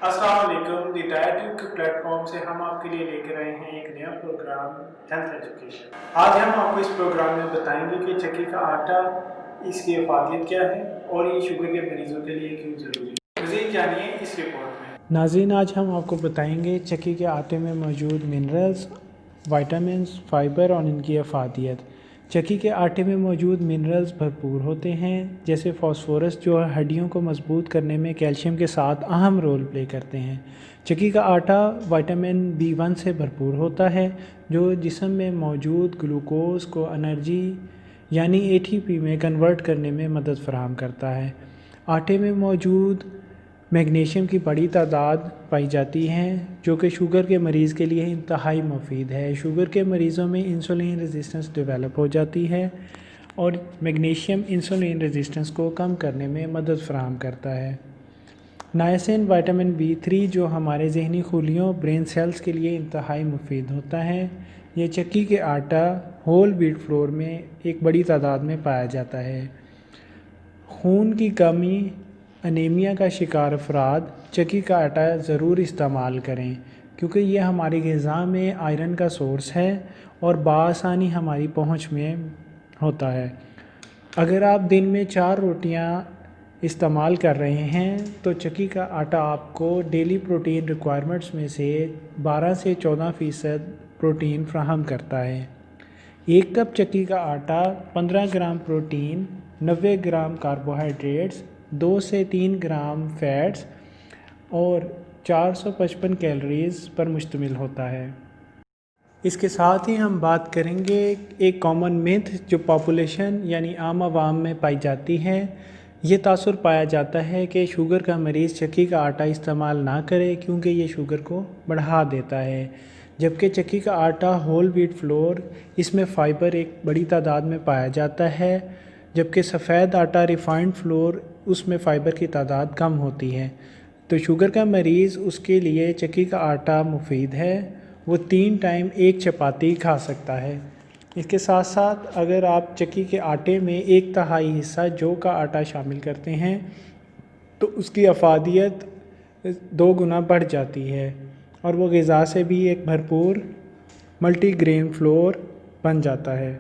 अस्सलाम वालेकुम। दी डाइट के प्लेटफॉर्म से हम आपके लिए लेकर आए हैं एक नया प्रोग्राम हेल्थ एजुकेशन। आज हम आपको इस प्रोग्राम में बताएंगे कि चक्की का आटा, इसकी अफादियत क्या है और ये शुगर के मरीजों के लिए क्यों ज़रूरी है। मज़ीद जानिए इस रिपोर्ट में। नाज़रीन, आज हम आपको बताएंगे चक्की के आटे में मौजूद मिनरल्स, विटामिन्स, फाइबर और इनकी अफादियत। चक्की के आटे में मौजूद मिनरल्स भरपूर होते हैं, जैसे फास्फोरस जो हड्डियों को मजबूत करने में कैल्शियम के साथ अहम रोल प्ले करते हैं। चक्की का आटा विटामिन B1 से भरपूर होता है, जो जिस्म में मौजूद ग्लूकोज को एनर्जी यानी ATP में कन्वर्ट करने में मदद फ़राहम करता है। आटे में मौजूद मैग्नीशियम की बड़ी तादाद पाई जाती है, जो कि शुगर के मरीज़ के लिए इंतहाई मुफीद है। शुगर के मरीज़ों में इंसुलिन रेजिस्टेंस डेवलप हो जाती है और मैग्नीशियम इंसुलिन रेजिस्टेंस को कम करने में मदद फ़राहम करता है। नायसिन विटामिन B3 जो हमारे ज़हनी खुलियों ब्रेन सेल्स के लिए इंतहाई मुफीद होता है, ये चक्की के आटा होल व्हीट फ्लोर में एक बड़ी तादाद में पाया जाता है। खून की कमी, अनीमिया का शिकार अफराद चक्की का आटा ज़रूर इस्तेमाल करें, क्योंकि ये हमारी ग़िज़ा में आयरन का सोर्स है और बआसानी हमारी पहुंच में होता है। अगर आप दिन में 4 रोटियां इस्तेमाल कर रहे हैं तो चक्की का आटा आपको डेली प्रोटीन रिक्वायरमेंट्स में से 12 से 14% प्रोटीन फ्राहम करता है। 1 कप चक्की का आटा 15 ग्राम प्रोटीन, 90 ग्राम कार्बोहाइड्रेट्स, 2 से 3 ग्राम फैट्स और 455 कैलोरीज़ पर मुश्तमिल होता है। इसके साथ ही हम बात करेंगे एक कॉमन मिथ जो पॉपुलेशन यानी आम आवाम में पाई जाती है। ये तासुर पाया जाता है कि शुगर का मरीज़ चक्की का आटा इस्तेमाल ना करे, क्योंकि ये शुगर को बढ़ा देता है, जबकि चक्की का आटा होल व्हीट फ्लोर, इसमें फ़ाइबर एक बड़ी तादाद में पाया जाता है, जबकि सफ़ेद आटा रिफ़ाइंड फ्लोर, उसमें फ़ाइबर की तादाद कम होती है। तो शुगर का मरीज़, उसके लिए चक्की का आटा मुफीद है। वो 3 टाइम एक चपाती खा सकता है। इसके साथ साथ अगर आप चक्की के आटे में 1/3 हिस्सा जौ का आटा शामिल करते हैं तो उसकी अफादियत 2 गुना बढ़ जाती है और वो ग़िज़ा से भी एक भरपूर मल्टीग्रेन फ्लोर बन जाता है।